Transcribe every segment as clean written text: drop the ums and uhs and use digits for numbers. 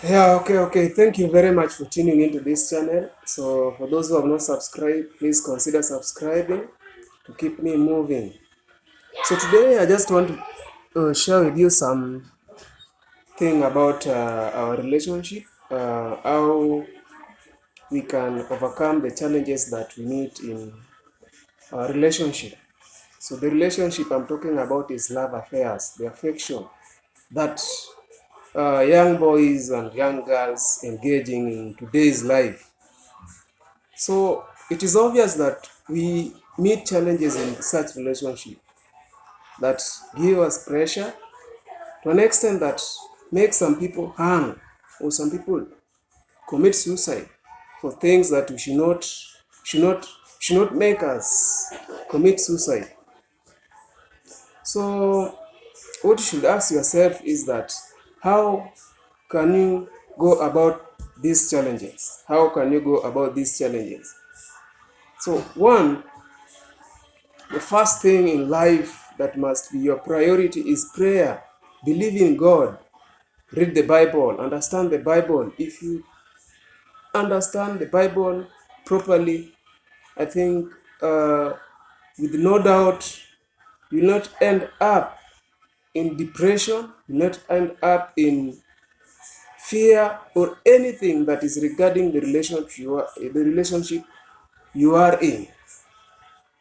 Okay. Thank you very much for tuning into this channel. So, for those who have not subscribed, please consider subscribing to keep me moving. So, today I just want to share with you some thing about our relationship, how we can overcome the challenges that we meet in our relationship. So, the relationship I'm talking about is love affairs, the affection that young boys and young girls engaging in today's life. So it is obvious that we meet challenges in such relationship that give us pressure to an extent that makes some people hang or some people commit suicide for things that we should not should not make us commit suicide. So what you should ask yourself is that how can you go about these challenges? How can you go about these challenges? So one, the first thing in life that must be your priority is prayer. Believe in God. Read the Bible. Understand the Bible. If you understand the Bible properly, I think with no doubt you'll not end up in depression, you'll not end up in fear or anything that is regarding the relationship you are in.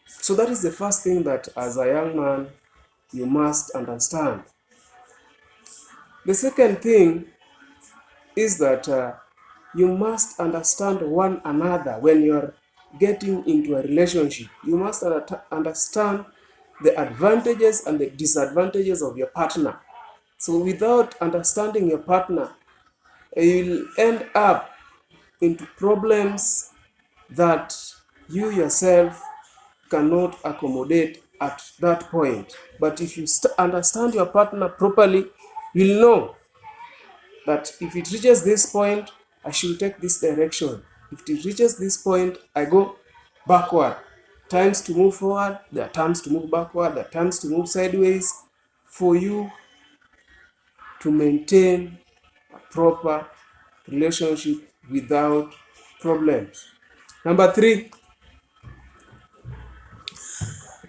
So that is the first thing that as a young man you must understand. The second thing is that you must understand one another when you're getting into a relationship. You must understand the advantages and the disadvantages of your partner. So without understanding your partner, you'll end up into problems that you yourself cannot accommodate at that point. But if you understand your partner properly, you'll know that if it reaches this point, I should take this direction. If it reaches this point, I go backward. Times to move forward, there are times to move backward, there are times to move sideways for you to maintain a proper relationship without problems. Number three.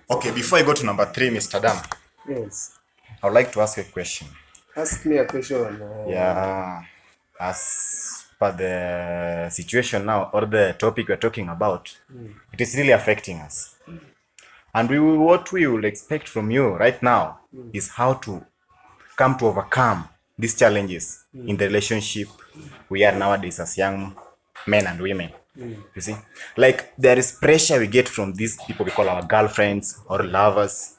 Okay, before I go to number 3, Mr. Dam, Yes. I would like to ask a question. Ask me a question. Yeah, as per the situation now or the topic we're talking about, it is really affecting us. And what we will expect from you right now is how to come to overcome these challenges in the relationship we are nowadays as young men and women. You see, like there is pressure we get from these people we call our girlfriends or lovers,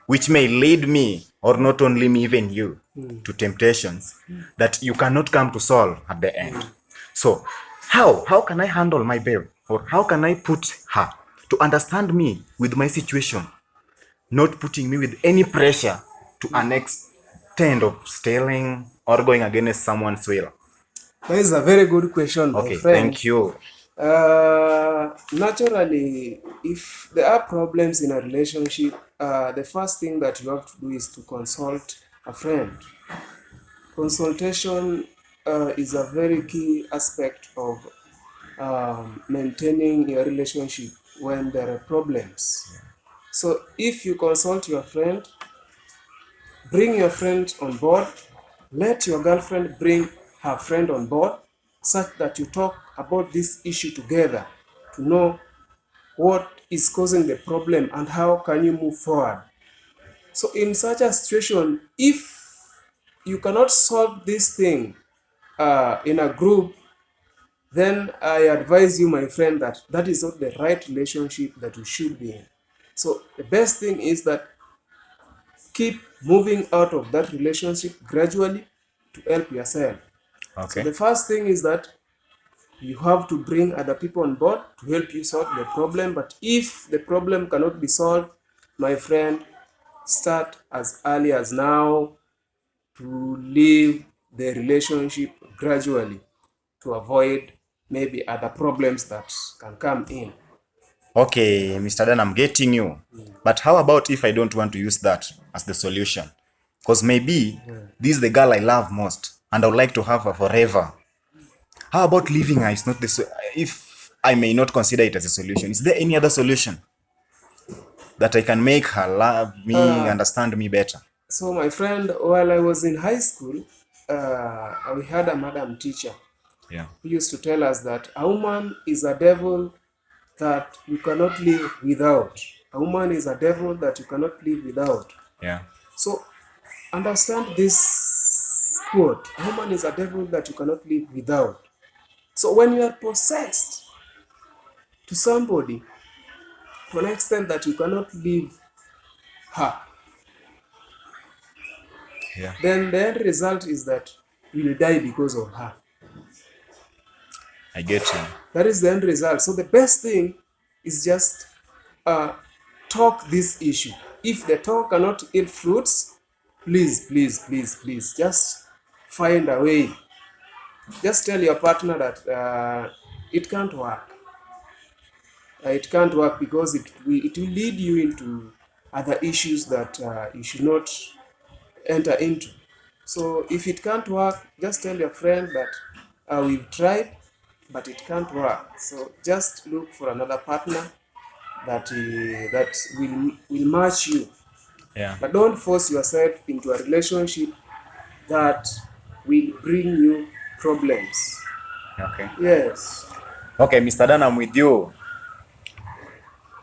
which may lead me, or not only me, even you, to temptations that you cannot come to solve at the end. So, how can I handle my babe, or how can I put her to understand me with my situation, not putting me with any pressure to an extent of stealing or going against someone's will? That is a very good question, my Okay, friend. thank you. Naturally, if there are problems in a relationship, the first thing that you have to do is to consult a friend. Consultation is a very key aspect of maintaining your relationship when there are problems. So, if you consult your friend, bring your friend on board, let your girlfriend bring her friend on board, such that you talk about this issue together to know what is causing the problem and how can you move forward. So in such a situation, if you cannot solve this thing in a group, then I advise you, my friend, that that is not the right relationship that you should be in. So the best thing is that keep moving out of that relationship gradually to help yourself. So Okay. the first thing is that you have to bring other people on board to help you solve the problem. But if the problem cannot be solved, my friend, start as early as now to leave the relationship gradually to avoid maybe other problems that can come in. Okay, Mr. Dan, I'm getting you. But how about if I don't want to use that as the solution? Because maybe this is the girl I love most. and I would like to have her forever. How about leaving her is not if I may not consider it as a solution, is there any other solution that I can make her love me, understand me better? So my friend, while I was in high school, we had a madam teacher Yeah. who used to tell us that a woman is a devil that you cannot live without. A woman is a devil that you cannot live without. Yeah. So understand this quote: a woman is a devil that you cannot live without. So when you are possessed to somebody to an extent that you cannot leave her, Yeah. then the end result is that you will die because of her. I get you. That is the end result. So the best thing is just talk this issue. If the talk cannot yield fruits, please, just find a way. Just tell your partner that it can't work. It can't work because it will lead you into other issues that you should not enter into. So if it can't work, just tell your friend that we've tried, but it can't work. So just look for another partner that will match you. Yeah. But don't force yourself into a relationship that will bring you problems. Okay. Yes. Okay, Mr. Dan, I'm with you.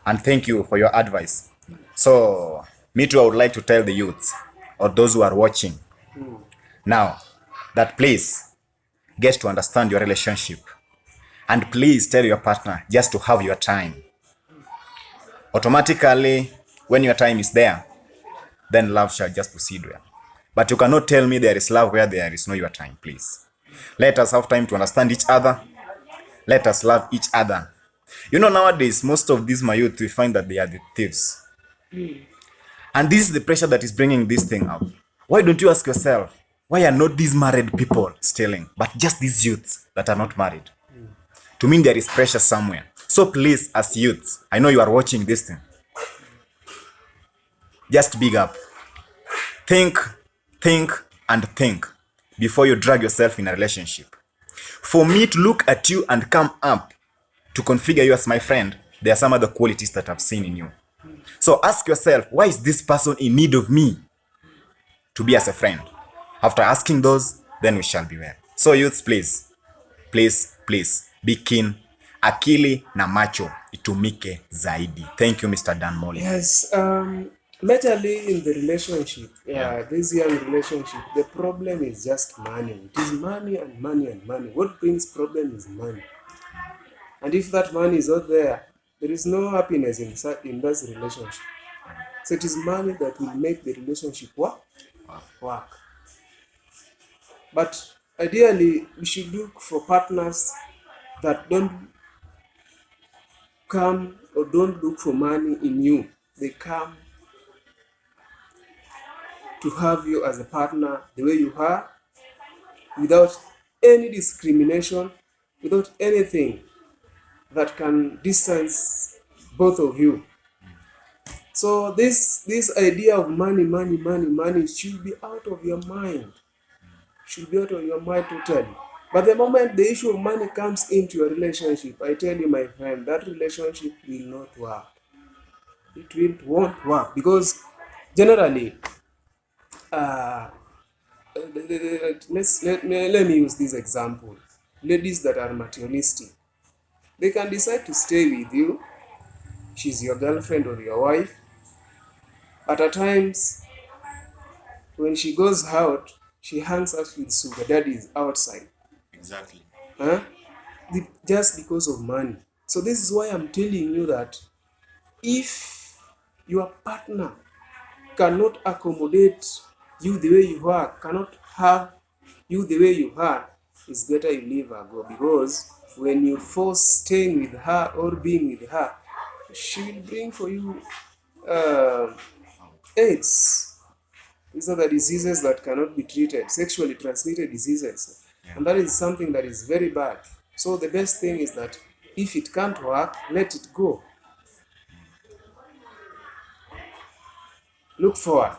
And thank you for your advice. So, me too, I would like to tell the youths or those who are watching now that please get to understand your relationship. And please tell your partner just to have your time. Automatically, when your time is there, then love shall just proceed well. But you cannot tell me there is love where there is no your time, please. Let us have time to understand each other. Let us love each other. You know, nowadays, most of these my youth, we find that they are the thieves. And this is the pressure that is bringing this thing up. Why don't you ask yourself, why are not these married people stealing, but just these youths that are not married? To me, there is pressure somewhere. So please, as youths, I know you are watching this thing. Just big up. Think, and think before you drag yourself in a relationship. For me to look at you and come up to configure you as my friend, there are some other qualities that I've seen in you. So ask yourself, why is this person in need of me to be as a friend? After asking those, then we shall be well. So youths, please, be keen. Akili na macho itumike zaidi. Thank you, Mr. Dan Molly. Yes. Majorly in the relationship, Yeah. this young relationship, the problem is just money. It is money and money and money. What brings problem is money. And if that money is not there, there is no happiness in that relationship. So it is money that will make the relationship work. But ideally, we should look for partners that don't come or don't look for money in you. They come to have you as a partner the way you are, without any discrimination, without anything that can distance both of you. So this idea of money should be out of your mind. Should be out of your mind totally. But the moment the issue of money comes into your relationship, I tell you, my friend, that relationship will not work. Won't work because generally, let me use this example. Ladies that are materialistic, they can decide to stay with you. She's your girlfriend or your wife. But at times, when she goes out, she hangs out with sugar daddies outside. Exactly. Huh? Just because of money. So this is why I'm telling you that if your partner cannot accommodate you the way you are, cannot have you the way you are, it's better you leave her go, because when you force staying with her or being with her, she will bring for you AIDS. These are the diseases that cannot be treated, sexually transmitted diseases. And that is something that is very bad. So the best thing is that if it can't work, let it go. Look forward.